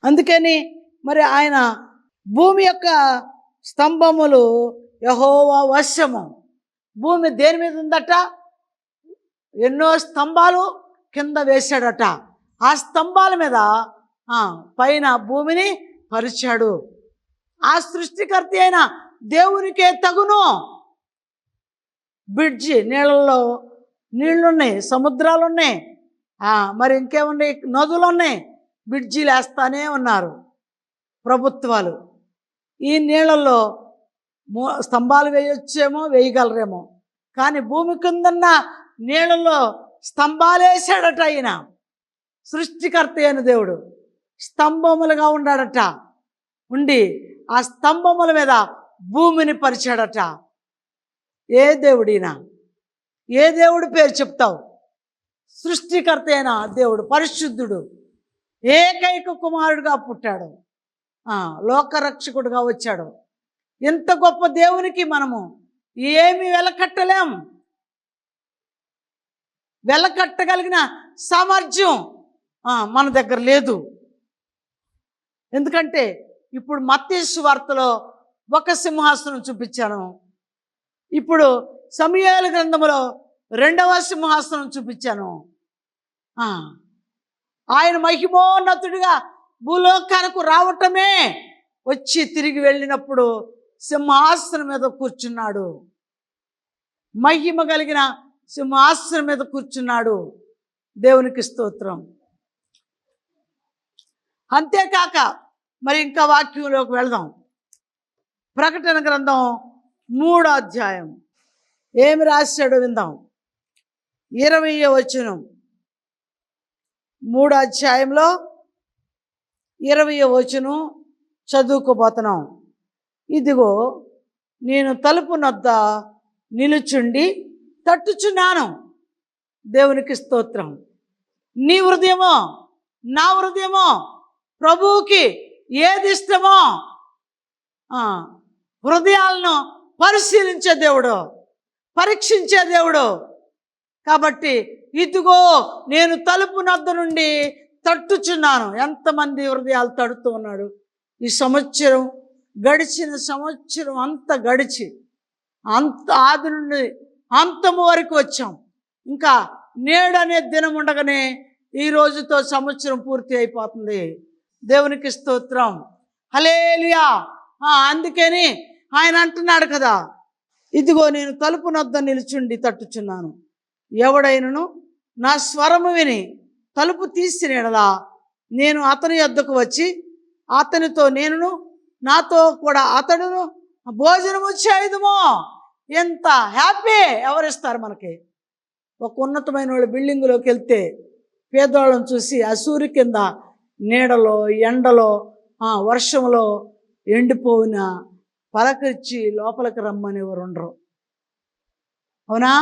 అందుకని మరి ఆయన భూమి యొక్క స్తంభములు యెహోవా వశము. భూమి దేని మీద ఉందట? ఎన్నో స్తంభాలు కింద వేశాడట. ఆ స్తంభాల మీద పైన భూమిని పరిచాడు. ఆ సృష్టికర్త అయిన దేవునికే తగును. బ్రిడ్జి, నీళ్ళల్లో నీళ్లున్నాయి, సముద్రాలు ఉన్నాయి, మరి ఇంకేమున్నాయి, నదులు ఉన్నాయి. బ్రిడ్జీలు వేస్తానే ఉన్నారు ప్రభుత్వాలు. ఈ నీళ్ళల్లో స్తంభాలు వేయొచ్చేమో, వేయగలరేమో, కానీ భూమి కిందన్న నీళ్ళల్లో స్తంభాలు వేసాడట. ఆయన సృష్టికర్త అయిన దేవుడు స్తంభములుగా ఉన్నాడట. ఉండి ఆ స్తంభముల మీద భూమిని పరిచాడట. ఏ దేవుడినా? ఏ దేవుడి పేరు చెప్తావు? సృష్టికర్త అయిన దేవుడు, పరిశుద్ధుడు, ఏకైక కుమారుడుగా పుట్టాడు, లోకరక్షకుడుగా వచ్చాడు. ఇంత గొప్ప దేవునికి మనము ఏమి వెలకట్టలేం. వెలకట్టగలిగిన సామర్థ్యం మన దగ్గర లేదు. ఎందుకంటే ఇప్పుడు మత్తయి సువార్తలో ఒక సింహాసనం చూపించాను, ఇప్పుడు సమూయేలు గ్రంథములో 2వ సింహాసనం చూపించాను. ఆయన మహిమోన్నతుడిగా భూలోకానికి రావటమే, వచ్చి తిరిగి వెళ్ళినప్పుడు సింహాసనం మీద కూర్చున్నాడు. మహిమ కలిగిన సింహాసనం మీద కూర్చున్నాడు. దేవునికి స్తోత్రం. అంతేకాక మరి ఇంకా వాక్యంలోకి వెళదాం. ప్రకటన గ్రంథం 3వ అధ్యాయం ఏమి రాశాడో విందాం. 20వ వచనం, 3వ అధ్యాయంలో 20వ వచనం చదువుకోబోతున్నాం. ఇదిగో నేను తలుపు నొద్ద నిలుచుండి తట్టుచున్నాను. దేవునికి స్తోత్రం. నీ హృదయమో నా హృదయమో ప్రభువుకి ఏది ఇష్టమో హృదయాలను పరిశీలించే దేవుడు, పరీక్షించే దేవుడు. కాబట్టి ఇదిగో నేను తలుపు నొద్ద నుండి తట్టుచున్నాను. ఎంతమంది హృదయాలు తడుతూ ఉన్నాడు ఈ సంవత్సరం, గడిచిన సంవత్సరం అంత గడిచి ఆది నుండి అంతము వరకు వచ్చాం. ఇంకా నేడనే దినం ఉండగానే ఈ రోజుతో సంవత్సరం పూర్తి అయిపోతుంది. దేవునికి స్తోత్రం, హల్లెలూయా. అందుకని ఆయన అంటున్నాడు కదా, ఇదిగో నేను తలుపు నొద్ద నిలుచుండి తట్టుచున్నాను. ఎవడైనను నా స్వరము విని తలుపు తీసిన యెడల నేను అతని యొద్దకు వచ్చి అతనితో నేనును నాతో కూడా అతడును భోజనము చేయుదుము. ఎంత హ్యాపీ ఎవరిస్తారు మనకి? ఒక ఉన్నతమైన వాళ్ళు బిల్డింగులోకి వెళ్తే పేదవాళ్ళని చూసి ఆ సూర్యు కింద నీడలో, ఎండలో, వర్షంలో ఎండిపోయిన పలకరించి లోపలికి రమ్మని ఎవరు ఉండరు. అవునా?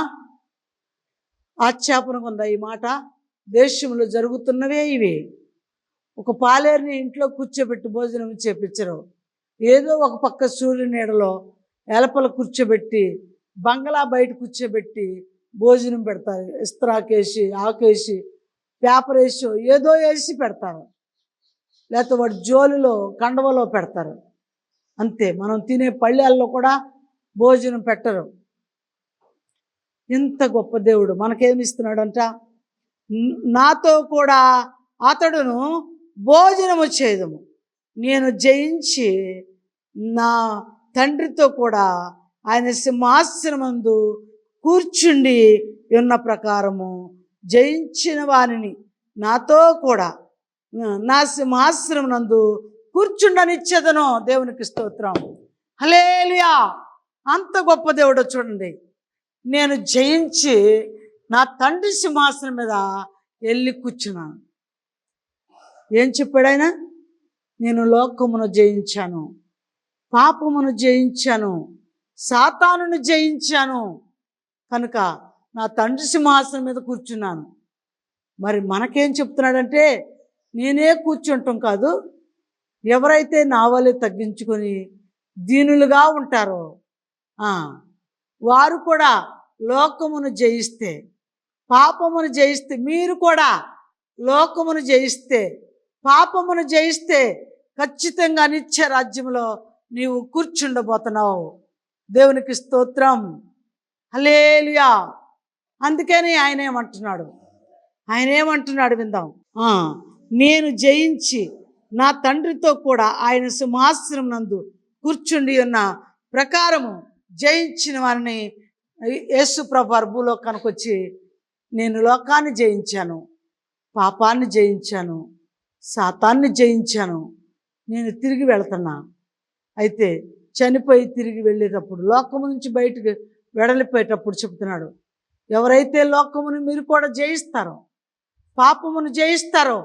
ఆశ్చర్యంగా ఉందా ఈ మాట? దేశంలో జరుగుతున్నవే ఇవి. ఒక పాలేరుని ఇంట్లో కూర్చోబెట్టి భోజనం చేపించరు. ఏదో ఒక పక్క సూర్యుని నీడలో ఎలపల కూర్చోబెట్టి, బంగ్లా బయట కూర్చోబెట్టి భోజనం పెడతారు. ఇస్త్రాకేసి, ఆకేసి, పేపర్ వేసి, ఏదో వేసి పెడతారు. లేకపోతే వాడు జోలులో, కండవలో పెడతారు. అంతే. మనం తినే పళ్ళెల్లో కూడా భోజనం పెట్టరు. ఇంత గొప్ప దేవుడు మనకేమిస్తున్నాడంట? నాతో కూడా అతడును భోజనము చేయుదుము. నేను జయించి నా తండ్రితో కూడా ఆయన సింహాసనమందు కూర్చుండి ఉన్న ప్రకారము జయించిన వారిని నాతో కూడా నా సింహాసనం నందు కూర్చుండనిచ్చేదను. దేవునికి స్తోత్రం, హల్లెలూయా. అంత గొప్ప దేవుడు చూడండి. నేను జయించి నా తండ్రి సింహాసనం మీద వెళ్ళి కూర్చున్నాను. ఏం చెప్పాడు ఆయన? నేను లోకమును జయించాను, పాపమును జయించాను, సాతానును జయించాను, కనుక నా తండ్రి సింహాసనం మీద కూర్చున్నాను. మరి మనకేం చెప్తున్నాడంటే, నేనే కూర్చుంటాం కాదు, ఎవరైతే నా వలె తగ్గించుకొని దీనులుగా ఉంటారో వారు కూడా లోకమును జయిస్తే, పాపమును జయిస్తే, మీరు కూడా లోకమును జయిస్తే, పాపమును జయిస్తే ఖచ్చితంగా నిత్య రాజ్యంలో నీవు కూర్చుండబోతున్నావు. దేవునికి స్తోత్రం, హల్లెలూయా. అందుకని ఆయన ఏమంటున్నాడు విందాం. నేను జయించి నా తండ్రితో కూడా ఆయన సింహాసనం నందు కూర్చుండి ఉన్న ప్రకారము జయించిన వారిని యేసు ప్రభువు భూలోకానికి వచ్చి నేను లోకాన్ని జయించాను, పాపాన్ని జయించాను, సాతాన్ని జయించాను, నేను తిరిగి వెళుతున్నా. అయితే చనిపోయి తిరిగి వెళ్ళేటప్పుడు లోకము నుంచి బయటకు వెడలిపోయేటప్పుడు చెప్తున్నాడు, ఎవరైతే లోకమును మీరు కూడా జయిస్తారో, పాపమును జయిస్తారో,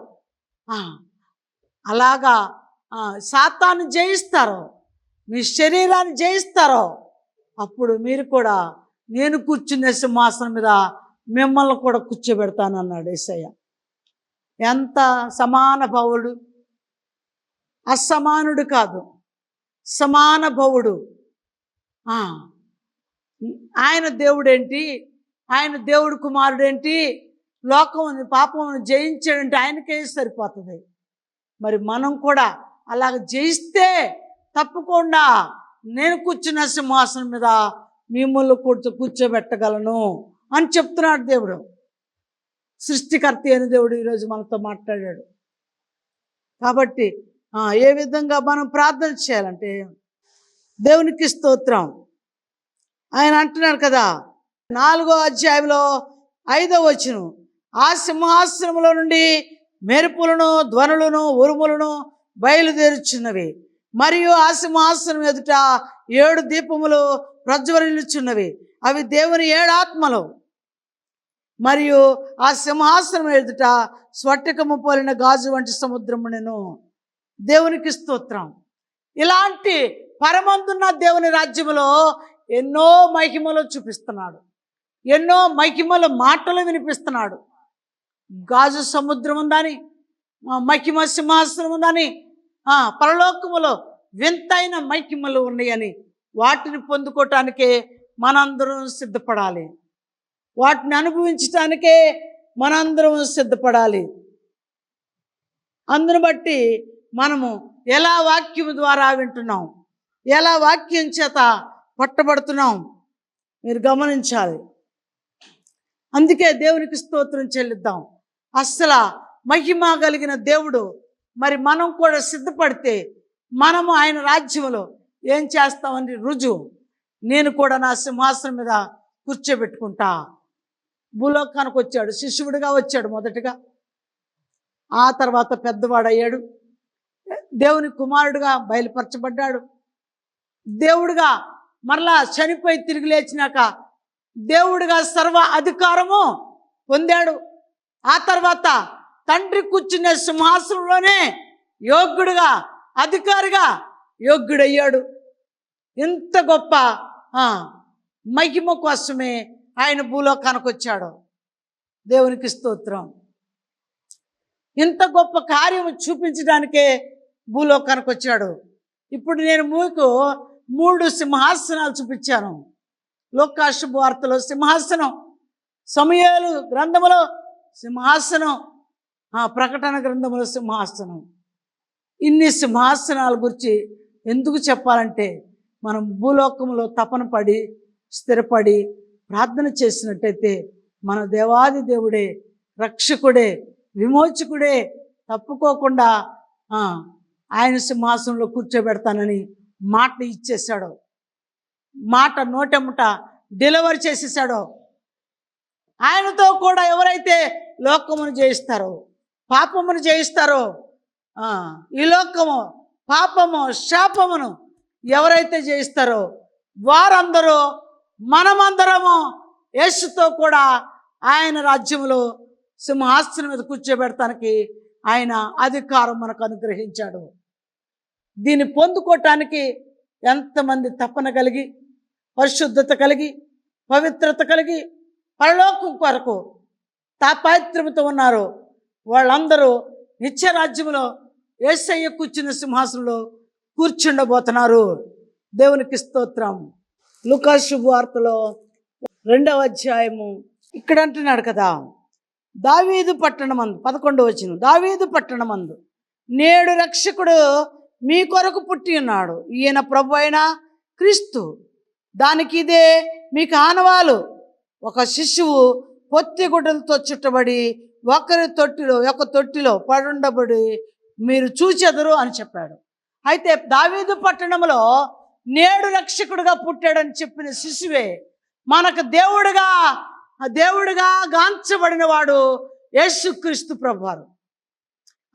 అలాగా సాతాన్ని జయిస్తారో, మీ శరీరాన్ని జయిస్తారో, అప్పుడు మీరు కూడా నేను కూర్చునే సింహాసనం మీద మిమ్మల్ని కూడా కూర్చోబెడతానన్నాడు యేసయ్య. ఎంత సమాన భవుడు, అసమానుడు కాదు, సమాన భవుడు. ఆయన దేవుడేంటి, ఆయన దేవుడు కుమారుడేంటి, లోకముని పాపమును జయించాడంటే ఆయనకే సరిపోతుంది. మరి మనం కూడా అలాగ జయిస్తే తప్పకుండా నేను కూర్చున్న సింహాసనం మీద మిమ్మల్ని కూర్చోబెట్టగలను అని చెప్తున్నాడు దేవుడు. సృష్టికర్త అయిన దేవుడు ఈరోజు మనతో మాట్లాడాడు. కాబట్టి ఏ విధంగా మనం ప్రార్థన చేయాలంటే, దేవునికి స్తోత్రం. ఆయన అంటున్నాడు కదా 4వ అధ్యాయంలో 5వ వచనం, ఆ సింహాసనంలో నుండి మెరుపులను, ధ్వనులను, ఉరుములను బయలుదేరుచున్నవి, మరియు ఆ సింహాసనం ఎదుట 7 దీపములు ప్రజ్వలిల్లుచున్నవి, అవి దేవుని 7 ఆత్మలు. మరియు ఆ సింహాసనం ఎదుట స్ఫటికము పోలిన గాజు వంటి సముద్రమునెను. దేవునికి స్తోత్రం. ఇలాంటి పరమందున్న దేవుని రాజ్యములో ఎన్నో మహిమలు చూపిస్తున్నాడు, ఎన్నో మహిమల మాటలు వినిపిస్తున్నాడు. గాజు సముద్రం ఉందని, మహిమ సింహాసనం ఉందని, పరలోకములో వింతైన మహిమలు ఉన్నాయని, వాటిని పొందుకోవటానికే మనందరం సిద్ధపడాలి, వాటిని అనుభవించటానికే మనందరం సిద్ధపడాలి. అందును బట్టి మనము ఎలా వాక్యం ద్వారా వింటున్నాం, ఎలా వాక్యం చేత పట్టబడుతున్నాం మీరు గమనించాలి. అందుకే దేవునికి స్తోత్రం చెల్లిద్దాం. అస్సలు మహిమ కలిగిన దేవుడు, మరి మనం కూడా సిద్ధపడితే మనము ఆయన రాజ్యంలో ఏం చేస్తామని రుజువు. నేను కూడా నా సింహాసనం మీద కూర్చోబెట్టుకుంటా. భూలోకానికి వచ్చాడు, శిష్యుడిగా వచ్చాడు మొదటగా, ఆ తర్వాత పెద్దవాడయ్యాడు, దేవుని కుమారుడుగా బయలుపరచబడ్డాడు, దేవుడుగా మరలా చనిపోయి తిరిగి లేచినాక దేవుడిగా సర్వ అధికారము పొందాడు. ఆ తర్వాత తండ్రి కూర్చునే సింహాసనంలోనే యోగ్యుడిగా, అధికారిగా యోగ్యుడయ్యాడు. ఇంత గొప్ప మహిమ కోసమే ఆయన భూలోకానికి వచ్చాడు. దేవునికి స్తోత్రం. ఇంత గొప్ప కార్యం చూపించడానికే భూలోకానికి వచ్చాడు. ఇప్పుడు నేను మీకు 3 సింహాసనాలు చూపించాను. లూకా శుభవార్తలో సింహాసనం, సమూయేలు గ్రంథములో సింహాసనం, ప్రకటన గ్రంథములో సింహాసనం. ఇన్ని సింహాసనాల గురించి ఎందుకు చెప్పాలంటే, మనం భూలోకంలో తపన పడి స్థిరపడి ప్రార్థన చేసినట్టయితే మన దేవాది దేవుడే, రక్షకుడే, విమోచకుడే తప్పుకోకుండా ఆయన సింహాసనంలో కూర్చోబెడతానని మాట ఇచ్చేశాడు. మాట నోటెమ్మట డెలివరీ చేసేసాడో. ఆయనతో కూడా ఎవరైతే లోకమును జయిస్తారో, పాపమును జయిస్తారో, ఈ లోకము, పాపము, శాపమును ఎవరైతే జయిస్తారో వారందరూ, మనమందరము యేసుతో కూడా ఆయన రాజ్యంలో సింహాసనం మీద కూర్చోబెడతానికి ఆయన అధికారం మనకు అనుగ్రహించాడు. దీన్ని పొందుకోవటానికి ఎంతమంది తపన కలిగి, పరిశుద్ధత కలిగి, పవిత్రత కలిగి, పరలోకం కొరకు తాపత్రయముతో ఉన్నారో వాళ్ళందరూ నిత్యరాజ్యంలో యేసయ్య కూర్చున్న సింహాసనంలో కూర్చుండబోతున్నారు. దేవునికి స్తోత్రం. లూకా శుభవార్తలో 2వ అధ్యాయము ఇక్కడ అంటున్నాడు కదా, దావీదు పట్టణమందు 11వ వచనం, దావీదు పట్టణమందు నేడు రక్షకుడు మీ కొరకు పుట్టి ఉన్నాడు, ఈయన ప్రభు అయిన క్రీస్తు. దానికి ఇదే మీకు ఆనవాలు. ఒక శిశువు పొత్తి గుడ్డలతో చుట్టబడి ఒక తొట్టిలో పడుండబడి మీరు చూచెదరు అని చెప్పాడు. అయితే దావీదు పట్టణంలో నేడు రక్షకుడుగా పుట్టాడని చెప్పిన శిశువే మనకు దేవుడుగా గాంచబడిన వాడు యేసుక్రీస్తు ప్రభువారు.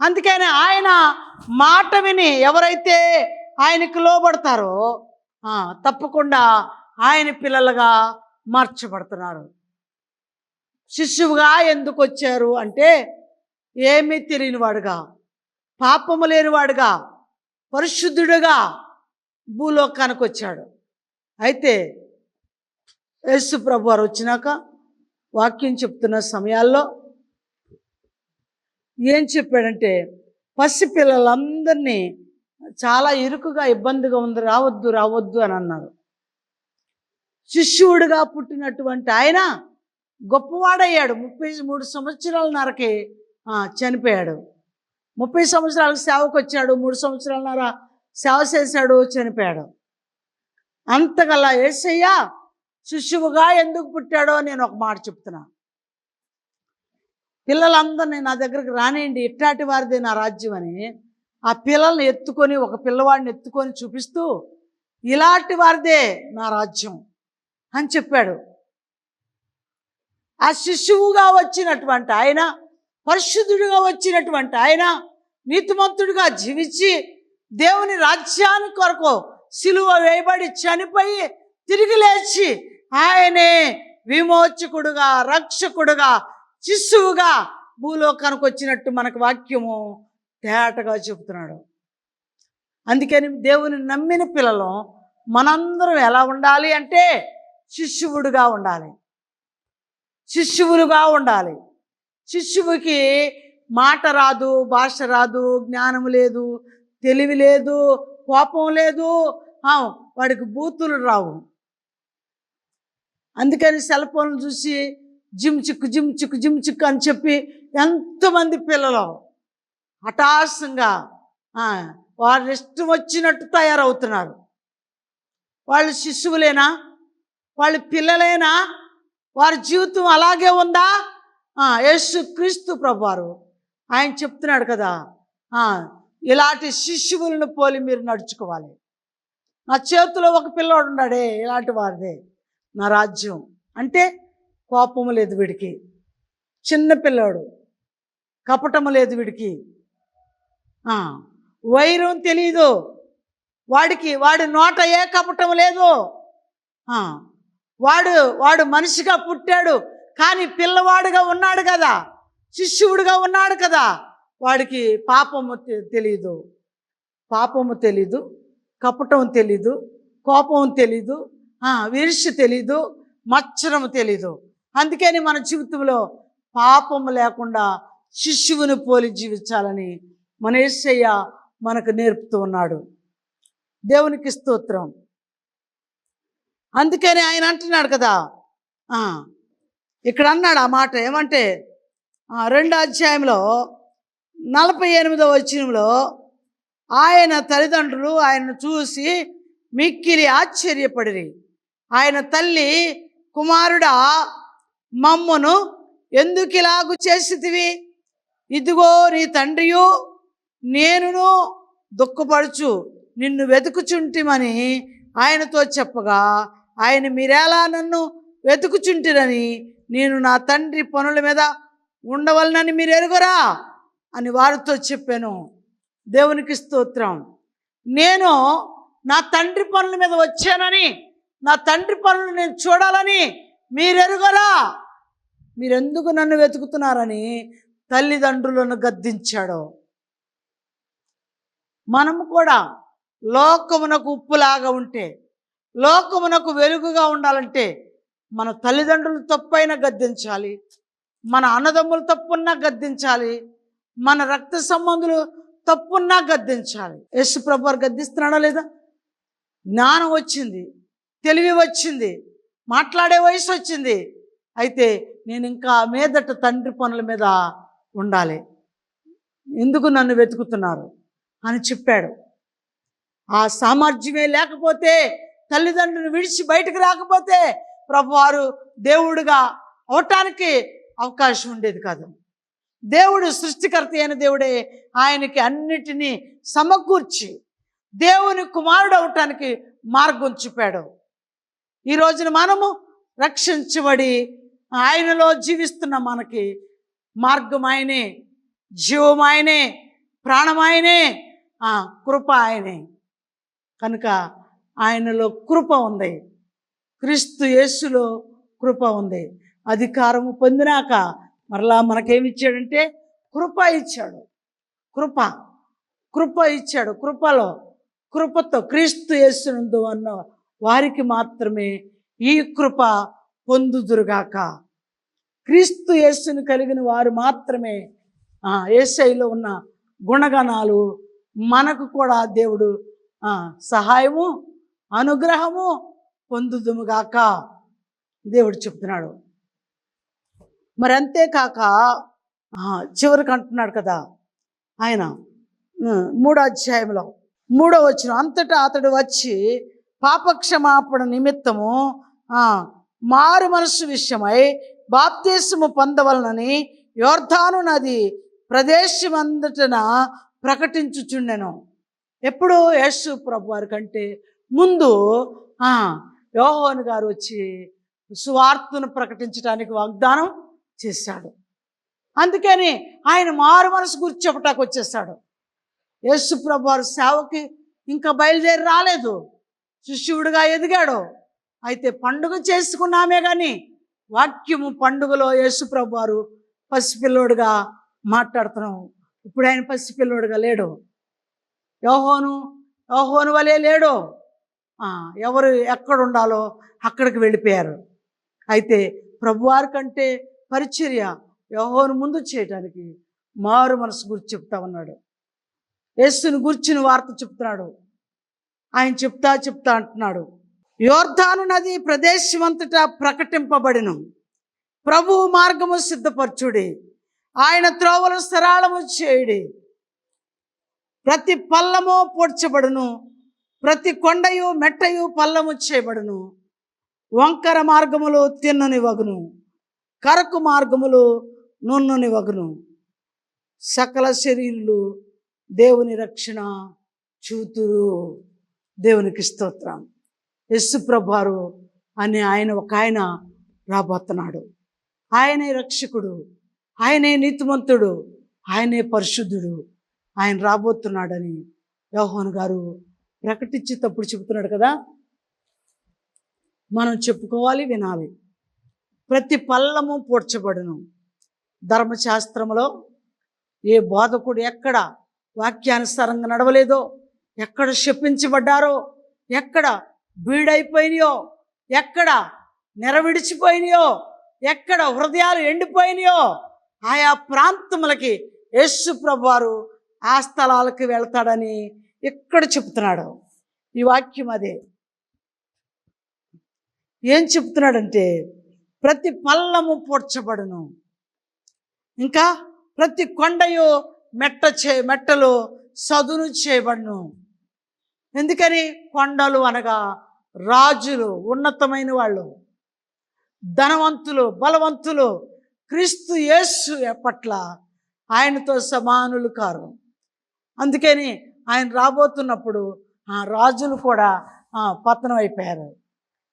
అందుకని ఆయన మాట విని ఎవరైతే ఆయనకు లోబడతారో తప్పకుండా ఆయన పిల్లలుగా మార్చబడుతున్నారు. శిశువుగా ఎందుకు వచ్చారు అంటే ఏమీ తెలియనివాడుగా, పాపము లేనివాడుగా, పరిశుద్ధుడుగా భూలోకానికి వచ్చాడు. అయితే యేసు ప్రభు వారు వచ్చినాక వాక్యం చెప్తున్న సమయాల్లో ఏం చెప్పాడంటే పసిపిల్లలందరినీ చాలా ఇరుకుగా ఇబ్బందిగా ఉంది, రావద్దు అని అన్నారు. శిష్యుడిగా పుట్టినటువంటి ఆయన గొప్పవాడయ్యాడు. 33 సంవత్సరాలన్నరకి చనిపోయాడు. 30 సంవత్సరాలకు సేవకు వచ్చాడు, 3 సంవత్సరాలన్నర సేవ చేశాడు, చనిపోయాడు. అంతగలా యేసయ్య శిశువుగా ఎందుకు పుట్టాడో నేను ఒక మాట చెప్తున్నా. పిల్లలందరినీ నా దగ్గరికి రానియండి, ఇట్లాంటి వారిదే నా రాజ్యం అని ఆ పిల్లల్ని ఎత్తుకొని, ఒక పిల్లవాడిని ఎత్తుకొని చూపిస్తూ ఇలాంటి వారిదే నా రాజ్యం అని చెప్పాడు. ఆ శిశువుగా వచ్చినటువంటి ఆయన, పరిశుద్ధుడిగా వచ్చినటువంటి ఆయన, నీతిమంతుడిగా జీవించి దేవుని రాజ్యాన్ని కొరకు సిలువ వేయబడి చనిపోయి తిరిగి లేచి ఆయనే విమోచకుడుగా, రక్షకుడుగా, శిశువుగా భూలోకానికి వచ్చినట్టు మనకు వాక్యము తేటగా చెబుతున్నాడు. అందుకని దేవుని నమ్మిన పిల్లలు మనందరం ఎలా ఉండాలి అంటే శిశువులుగా ఉండాలి. శిశువుకి మాట రాదు, భాష రాదు, జ్ఞానం లేదు, తెలివి లేదు, కోపం లేదు, వాడికి బూతులు రావు. అందుకని సెల్ ఫోన్లు చూసి జిమ్ చిక్కు అని చెప్పి ఎంతమంది పిల్లలు హఠాత్తుగా వారి ఇష్టం వచ్చినట్టు తయారవుతున్నారు. వాళ్ళు శిశువులేనా? వాళ్ళు పిల్లలేనా? వారి జీవితం అలాగే ఉందా? యేసుక్రీస్తు ప్రభువారు ఆయన చెప్తున్నాడు కదా, ఇలాంటి శిశువులను పోలి మీరు నడుచుకోవాలి. నా చేతిలో ఒక పిల్లోడు ఉన్నాడే, ఇలాంటి వారిదే నా రాజ్యం. అంటే కోపము లేదు వీడికి, చిన్న పిల్లోడు, కపటము లేదు వీడికి, వైరం తెలీదు వాడికి, వాడి నోట ఏ కపటం లేదు. వాడు మనిషిగా పుట్టాడు కానీ పిల్లవాడుగా ఉన్నాడు కదా, శిష్యుడిగా ఉన్నాడు కదా, వాడికి పాపము తెలీదు, కపటం తెలీదు, కోపం తెలీదు, ఈర్ష్య తెలీదు, మత్సరము తెలీదు. అందుకని మన జీవితంలో పాపము లేకుండా శిశువుని పోలి జీవించాలని మన యేసయ్య మనకు నేర్పుతూ ఉన్నాడు. దేవునికి స్తోత్రం. అందుకని ఆయన అంటున్నాడు కదా, ఇక్కడ అన్నాడు ఆ మాట ఏమంటే 2వ అధ్యాయంలో 48వ వచనంలో ఆయన తల్లిదండ్రులు ఆయనను చూసి మిక్కిలి ఆశ్చర్యపడిరి. ఆయన తల్లి, కుమారుడా, మమ్మను ఎందుకు ఇలాగు చేసితివి? ఇదిగో నీ తండ్రియు నేనును దుఃఖపడుచు నిన్ను వెతుకుచుంటిమని ఆయనతో చెప్పగా, ఆయన మీరేలా నన్ను వెతుకుచుంటిరని, నేను నా తండ్రి పనుల మీద ఉండవలనని మీరు ఎరుగరా అని వారితో చెప్పాను. దేవునికి స్తోత్రం. నేను నా తండ్రి పనుల మీద వచ్చానని, నా తండ్రి పనులు నేను చూడాలని మీరు ఎరుగరా, మీరెందుకు నన్ను వెతుకుతున్నారని తల్లిదండ్రులను గద్దించాడు. మనము కూడా లోకమునకు ఉప్పులాగా ఉంటే, లోకమునకు వెలుగుగా ఉండాలంటే మన తల్లిదండ్రులు తప్పైనా గద్దించాలి, మన అన్నదమ్ములు తప్పున్నా గద్దించాలి, మన రక్త సంబంధులు తప్పున్నా గద్దించాలి. యేసు ప్రభు వారు గద్దిస్తున్నాడా లేదా? జ్ఞానం వచ్చింది, తెలివి వచ్చింది, మాట్లాడే వయసు వచ్చింది. అయితే నేను ఇంకా మీదట తండ్రి పనుల మీద ఉండాలి. ఎందుకు నన్ను వెతుకుతున్నారు అని చెప్పాడు. ఆ సామర్థ్యమే లేకపోతే, తల్లిదండ్రులను విడిచి బయటకు రాకపోతే ప్రభువారు దేవుడుగా అవటానికి అవకాశం ఉండేది కాదు. దేవుడు సృష్టికర్త అయిన దేవుడే ఆయనకి అన్నిటినీ సమకూర్చి దేవుని కుమారుడు అవటానికి మార్గం చూపాడు. ఈ రోజున మనము రక్షించబడి ఆయనలో జీవిస్తున్న మనకి మార్గం ఆయనే, జీవం ఆయనే, ప్రాణం ఆయనే, కృప ఆయనే. కనుక ఆయనలో కృప ఉంది, క్రీస్తు యేసులో కృప ఉంది. అధికారము పొందినాక మరలా మనకేమిచ్చాడంటే కృప ఇచ్చాడు. కృప ఇచ్చాడు. కృపతో క్రీస్తు యేసునందు అన్న వారికి మాత్రమే ఈ కృప పొందుదురుగాక. క్రీస్తు యేసును కలిగిన వారు మాత్రమే యేసయ్యలో ఉన్న గుణగణాలు మనకు కూడా దేవుడు సహాయము, అనుగ్రహము పొందుదుముగాక దేవుడు చెప్తున్నాడు. మరి అంతేకాక చివరికి అంటున్నాడు కదా ఆయన 3వ అధ్యాయంలో 3వ వచనం, అంతటా అతడు వచ్చి పాపక్షమాపణ నిమిత్తము మారు మనస్సు విషయమై బాప్తిస్మము పొందవలనని యోర్దాను నది ప్రదేశమంతటన ప్రకటించుచుండెను. ఎప్పుడు యేసు ప్రభు వారి కంటే ముందు యోహాను గారు వచ్చి సువార్తను ప్రకటించడానికి వాగ్దానం చేశాడు. అందుకని ఆయన మారు మనసు గురించి చెప్పటానికి వచ్చేసాడు. యేసు ప్రభు వారి సేవకి ఇంకా బయలుదేరి రాలేదు, శిష్యుడిగా ఎదిగాడు. అయితే పండుగ చేసుకున్నామే కానీ వాక్యము పండుగలో యేసు ప్రభు వారు పసిపిల్లోడుగా మాట్లాడుతున్నాం. ఇప్పుడు ఆయన పసిపిల్లోడుగా లేడు, యోహాను వలే లేడు. ఎవరు ఎక్కడ ఉండాలో అక్కడికి వెళ్ళిపోయారు. అయితే ప్రభువారి కంటే పరిచర్య యోహాను ముందు చేయడానికి మారు మనసు గురించి చెప్తా ఉన్నాడు. యేసుని గుర్చిన వార్త చెప్తున్నాడు. ఆయన చెప్తా అంటున్నాడు, యోర్దాను నది ప్రదేశమంతటా ప్రకటింపబడిను, ప్రభువు మార్గము సిద్ధపరచుడి, ఆయన త్రోవలు సరళము చేయుడి. ప్రతి పల్లము పూడ్చబడును, ప్రతి కొండయు మెట్టయు పల్లము చేయబడును. వంకర మార్గములు తిన్నని వగును, కరకు మార్గములు నున్నని వగును. సకల శరీరులు దేవుని రక్షణ చూతురు. దేవునికి స్తోత్రం. యేసు ప్రభువారు అని ఆయన రాబోతున్నాడు. ఆయనే రక్షకుడు, ఆయనే నీతిమంతుడు, ఆయనే పరిశుద్ధుడు. ఆయన రాబోతున్నాడని యోహాను గారు ప్రకటించేటప్పుడు చెబుతున్నాడు కదా. మనం చెప్పుకోవాలి, వినాలి. ప్రతి పల్లము పూడ్చబడును. ధర్మశాస్త్రంలో ఏ బోధకుడు ఎక్కడ వాక్యానుసారంగా నడవలేదో, ఎక్కడ శపించబడ్డారో, ఎక్కడ బీడైపోయినాయో, ఎక్కడ నెరవిడిచిపోయినాయో, ఎక్కడ హృదయాలు ఎండిపోయినాయో ఆయా ప్రాంతములకి యేసు ప్రభువారు ఆ స్థలాలకు వెళ్తాడని ఇక్కడ చెప్తున్నాడు. ఈ వాక్యం అదే. ఏం చెప్తున్నాడంటే ప్రతి పల్లము పూడ్చబడును, ఇంకా ప్రతి కొండయు మెట్టలు సదును చేయబడును. ఎందుకని? కొండలు అనగా రాజులు, ఉన్నతమైన వాళ్ళు, ధనవంతులు, బలవంతులు క్రీస్తు యేసు పట్ల ఆయనతో సమానులు కారు. అందుకని ఆయన రాబోతున్నప్పుడు ఆ రాజులు కూడా పతనం అయిపోయారు.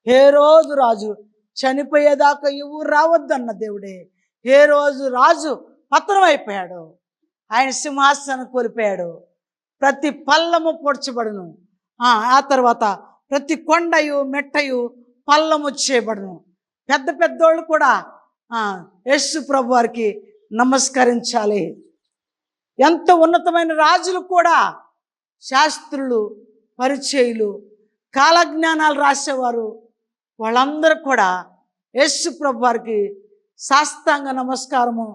హేరోదు రాజు చనిపోయేదాకా ఈ ఊరు రావద్దన్న దేవుడే హేరోదు రాజు పతనం అయిపోయాడు. ఆయన సింహాసనం కోల్పోయాడు. ప్రతి పల్లము పొడ్చబడును. ఆ తర్వాత ప్రతి కొండయు మెట్టయు పల్లము చేయబడును. పెద్ద పెద్దోళ్ళు కూడా యేసు ప్రభు వారికి నమస్కరించాలి. ఎంత ఉన్నతమైన రాజులు కూడా, శాస్త్రులు, పరిచయులు, కాలజ్ఞానాలు రాసేవారు, వాళ్ళందరూ కూడా యేసు ప్రభు వారికి సాష్టాంగ నమస్కారము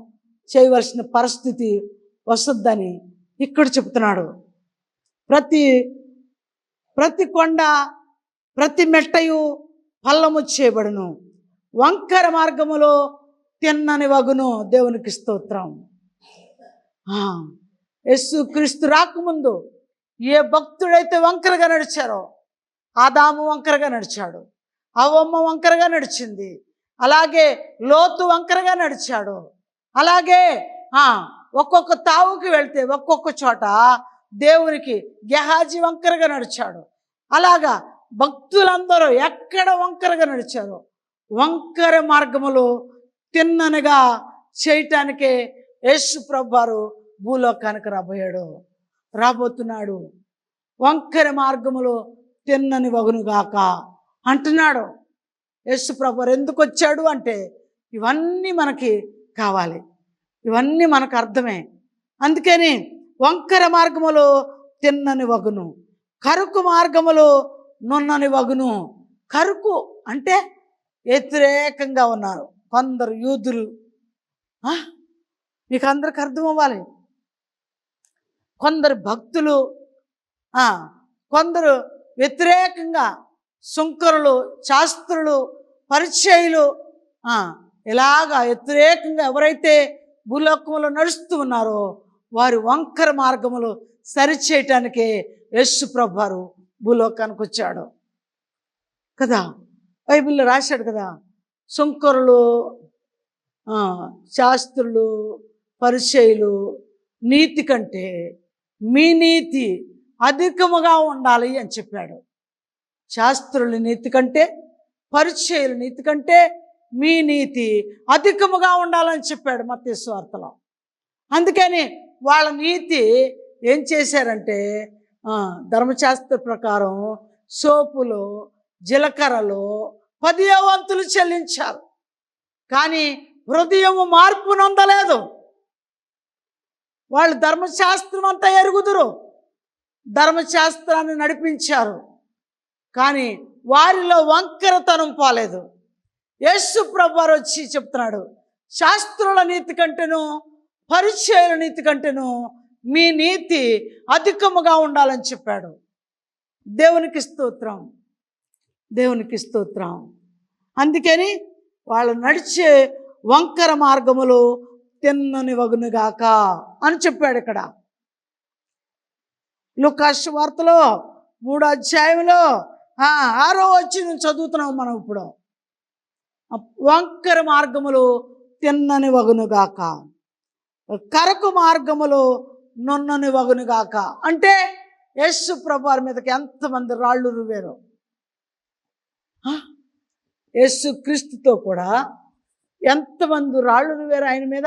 చేయవలసిన పరిస్థితి వస్తుందని ఇక్కడ చెప్తున్నాడు. ప్రతి కొండ, ప్రతి మెట్టయు పల్లము చేయబడును, వంకర మార్గములో తిన్నని వగును. దేవునికి స్తోత్రం. యేసుక్రీస్తు రాకముందు ఏ భక్తుడైతే వంకరగా నడిచారో, ఆదాము వంకరగా నడిచాడు, అవ్వమ్మ వంకరగా నడిచింది, అలాగే లోతు వంకరగా నడిచాడు, అలాగే ఒక్కొక్క తావుకి వెళ్తే ఒక్కొక్క చోట దేవునికి గెహాజీ వంకరగా నడిచాడు. అలాగా భక్తులందరూ ఎక్కడ వంకరగా నడిచారో, వంకర మార్గములో తిన్ననగా చేయటానికే యేసు ప్రభువారు భూలోకానికి రాబోతున్నాడు. వంకర మార్గములో తిన్నని వగునుగాక అంటున్నాడు. యేసు ప్రభువారు ఎందుకు వచ్చాడు అంటే ఇవన్నీ మనకి కావాలి, ఇవన్నీ మనకు అర్థమే. అందుకని వంకర మార్గములో తిన్నని వగును, కరుకు మార్గములో నున్నని వగును. కరుకు అంటే వ్యతిరేకంగా ఉన్నారు కొందరు యూదులు. మీకు అందరికి అర్థం అవ్వాలి. కొందరు భక్తులు, కొందరు వ్యతిరేకంగా సుంకరులు, శాస్త్రులు, పరిచయులు, ఇలాగా వ్యతిరేకంగా ఎవరైతే భూలోకంలో నడుస్తూ ఉన్నారో వారి వంకర మార్గములు సరిచేయటానికే యేసు ప్రభువారు భూలోకానికి వచ్చాడు కదా. బైబిల్లో రాశాడు కదా, సుంకరులు, శాస్త్రులు, పరిచయులు నీతి కంటే మీ నీతి అధికముగా ఉండాలి అని చెప్పాడు. శాస్త్రుల నీతి కంటే, పరిచయుల నీతి కంటే మీ నీతి అధికముగా ఉండాలని చెప్పాడు మత్తయి సువార్తలో. అందుకని వాళ్ళ నీతి ఏం చేశారంటే ధర్మశాస్త్ర ప్రకారం సోపులో, జీలకర్రలో 10వ వంతులు చెల్లించారు. కానీ హృదయము మార్పు నొందలేదు. వాళ్ళు ధర్మశాస్త్రం అంతా ఎరుగుదురు, ధర్మశాస్త్రాన్ని నడిపించారు, కానీ వారిలో వంకరతనం పోలేదు. యేసు ప్రభువారు వచ్చి చెప్తున్నాడు, శాస్త్రుల నీతి కంటేను పరిచయుల నీతి కంటేను మీ నీతి అధికముగా ఉండాలని చెప్పాడు. దేవునికి స్తోత్రం, దేవునికి స్తోత్రం. అందుకని వాళ్ళు నడిచే వంకర మార్గములు తిన్నని వగునుగాక అని చెప్పాడు. ఇక్కడ లూకా సువార్తలో 3వ అధ్యాయంలో 6వ వచనం చదువుతున్నాం మనం ఇప్పుడు. వంకర మార్గములు తిన్నని వగునుగాక, కరకు మార్గములు నున్నని వగునుగాక అంటే యేసు ప్రభువారి మీదకి ఎంతమంది రాళ్ళు రువ్వారు. యేసు క్రీస్తుతో కూడా ఎంతమంది రాళ్ళు రువ్వారు ఆయన మీద.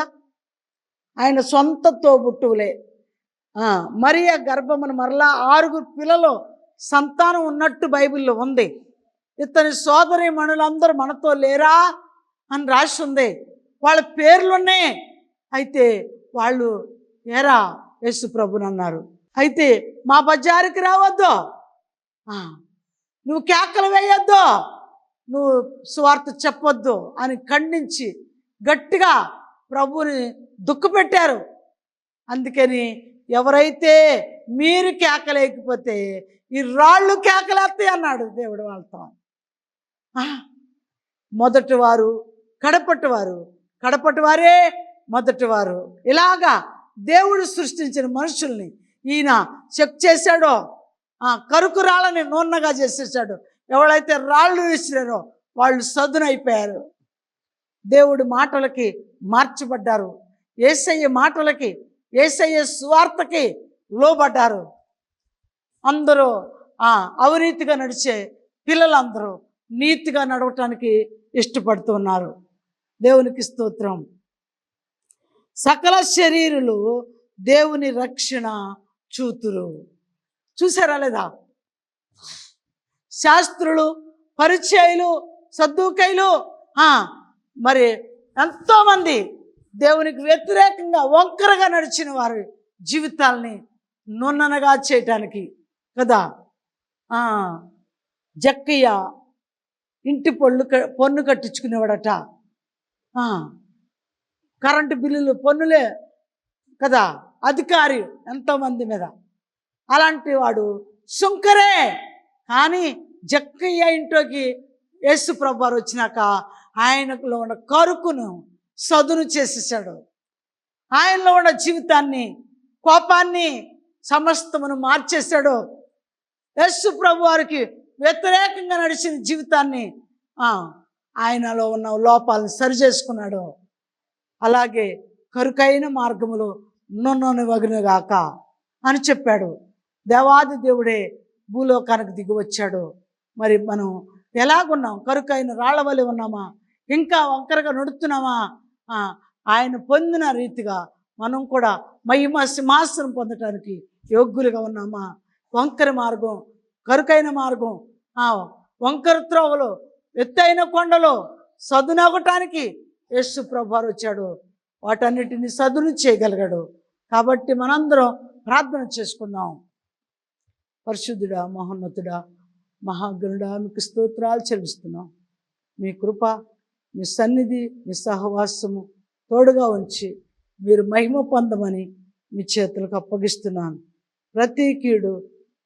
ఆయన సొంత తోబుట్టువులే. మరియ గర్భమున మరలా 6 పిల్లలు సంతానం ఉన్నట్టు బైబిల్లో ఉంది. ఇతని సోదరి మణులందరూ మనతో లేరా అని రాసి ఉంది. వాళ్ళ పేర్లున్నాయి. అయితే వాళ్ళు ఏరా యేసు ప్రభుని అన్నారు. అయితే మా బజారుకి రావద్దు, నువ్వు కేకలు వేయొద్దు, నువ్వు సువార్త చెప్పొద్దు అని ఖండించి గట్టిగా ప్రభువుని దుఃఖపెట్టారు. అందుకని ఎవరైతే మీరు కేకలేకపోతే ఈ రాళ్ళు కేకలేస్తాయి అన్నాడు దేవుడు వాళ్ళతో. మొదటివారు కడపటివారు, కడపటివారే మొదటివారు. ఇలాగా దేవుడు సృష్టించిన మనుషుల్ని ఈయన చెక్ చేశాడో కరుకు రాళ్ళని నూన్నగా చేసేసాడు. ఎవరైతే రాళ్ళు విసిరారో వాళ్ళు సదునైపోయారు, దేవుడి మాటలకి మార్చబడ్డారు, యేసయ్య మాటలకి, యేసయ్య సువార్తకి లోబడ్డారు. అందరూ అవినీతిగా నడిచే పిల్లలందరూ నీతిగా నడవటానికి ఇష్టపడుతున్నారు. దేవునికి స్తోత్రం. సకల శరీరులు దేవుని రక్షణ చూతురు. చూసారా లేదా? శాస్త్రులు, పరిచయులు, సద్దూకైలు, మరి ఎంతోమంది దేవునికి వ్యతిరేకంగా వంకరగా నడిచిన వారి జీవితాలని నున్ననగా చేయటానికి కదా. జక్కయ్య ఇంటి పన్ను కట్టించుకునేవాడట. కరెంటు బిల్లులు పన్నులే కదా అధికారి ఎంతోమంది మీద. అలాంటి వాడు సుంకరే. కానీ జక్కయ్య ఇంట్లోకి యేసు ప్రభువారు వచ్చినాక ఆయనలో ఉన్న కరుకును సదును చేసేసాడు. ఆయనలో ఉన్న జీవితాన్ని కోపాన్ని సమస్తమును మార్చేశాడో, యేసు ప్రభు వారికి వ్యతిరేకంగా నడిచిన జీవితాన్ని ఆయనలో ఉన్న లోపాలను సరిచేసుకున్నాడు. అలాగే కరుకైన మార్గములో నున్ననివగునుగాక అని చెప్పాడు. దేవాది దేవుడే భూలోకానికి దిగి వచ్చాడు. మరి మనం ఎలాగున్నాం? కరుకైన రాళ్ల వలె ఉన్నామా? ఇంకా వంకరగా నడుస్తున్నామా? ఆయన పొందిన రీతిగా మనం కూడా మహిమ సింహాసనం పొందటానికి యోగ్యులుగా ఉన్నామా? వంకర మార్గం, కరుకైన మార్గం, వంకర త్రోవలో, ఎత్తైన కొండలో సదునగటానికి యేసు ప్రభువారు వచ్చాడు. వాటన్నిటిని సదును చేయగలిగాడు. కాబట్టి మనందరం ప్రార్థన చేసుకుందాం. పరిశుద్ధుడా, మహోన్నతుడా, మహాగణుడా, మీకు స్తోత్రాలు చెల్లిస్తున్నాం. మీ కృప, మీ సన్నిధి, మీ సహవాసము తోడుగా ఉంచి మీరు మహిమ పొందమని మీ చేతులకు అప్పగిస్తున్నాను. ప్రతి కీడు,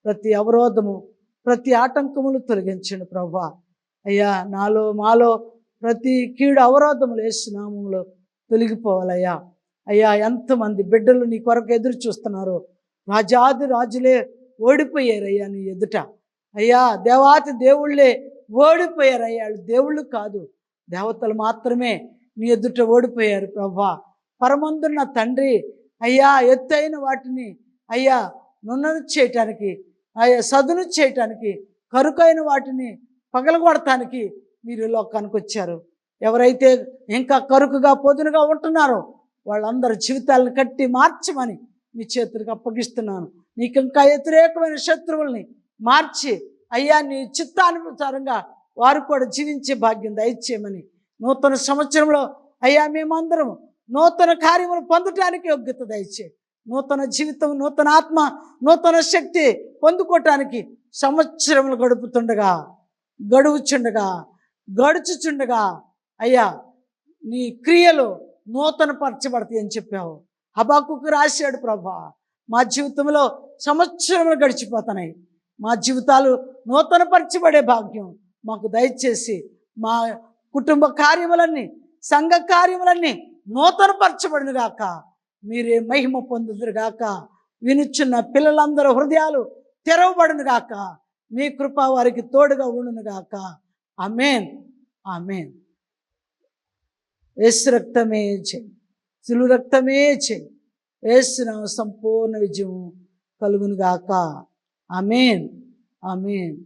ప్రతి అవరోధము, ప్రతి ఆటంకములు తొలగించండి ప్రభువా. అయ్యా, మాలో ప్రతి కీడు అవరోధములు యేసు నామములో తొలగిపోవాలయ్యా. అయ్యా, ఎంతమంది బిడ్డలు నీ కొరకు ఎదురు చూస్తున్నారు. రాజాది రాజులే ఓడిపోయారయ్యా నీ ఎదుట. అయ్యా, దేవాతి దేవుళ్ళే ఓడిపోయారయ్యా. దేవుళ్ళు కాదు, దేవతలు మాత్రమే నీ ఎదుట ఓడిపోయారు ప్రభువా. పరమందున్న తండ్రి, అయ్యా, ఎత్తైన వాటిని అయ్యా నున్నను చేయటానికి, అయ్యా సదును చేయటానికి, కరుకైన వాటిని పగలగొడటానికి మీరు లోకానికి వచ్చారు. ఎవరైతే ఇంకా కరుకుగా పొదునుగా ఉంటున్నారో వాళ్ళందరూ జీవితాలను కట్టి మార్చమని మీ చేతులకు అప్పగిస్తున్నాను. నీకు ఇంకా వ్యతిరేకమైన శత్రువుల్ని మార్చి అయ్యా నీ చిత్తానుసారంగా వారు కూడా జీవించే భాగ్యం దయచేయమని, నూతన సంవత్సరంలో అయ్యా మేమందరం నూతన కార్యములు పొందటానికి యోగ్యత దయచే, నూతన జీవితం, నూతన ఆత్మ, నూతన శక్తి పొందుకోవటానికి సంవత్సరములు గడుచుచుండగా అయ్యా నీ క్రియలు నూతన పరచబడతాయి అని చెప్పావు. హబక్కుకు రాశాడు ప్రభా. మా జీవితంలో సంవత్సరములు గడిచిపోతున్నాయి. మా జీవితాలు నూతన పరచబడే భాగ్యం మాకు దయచేసి మా కుటుంబ కార్యములన్నీ, సంఘ కార్యములన్నీ నూతన పరచబడును గాక. మీరే మహిమ పొందుదురు గాక. వినుచున్న పిల్లలందరూ హృదయాలు తెరవబడును గాక. మీ కృప వారికి తోడుగా ఉండును గాక. ఆమేన్, ఆమేన్. యేసు రక్తమే చేయి, సిలువ రక్తమే చేయి. యేసు సంపూర్ణ విజయం కలుగును గాక. ఆమేన్, ఆమేన్.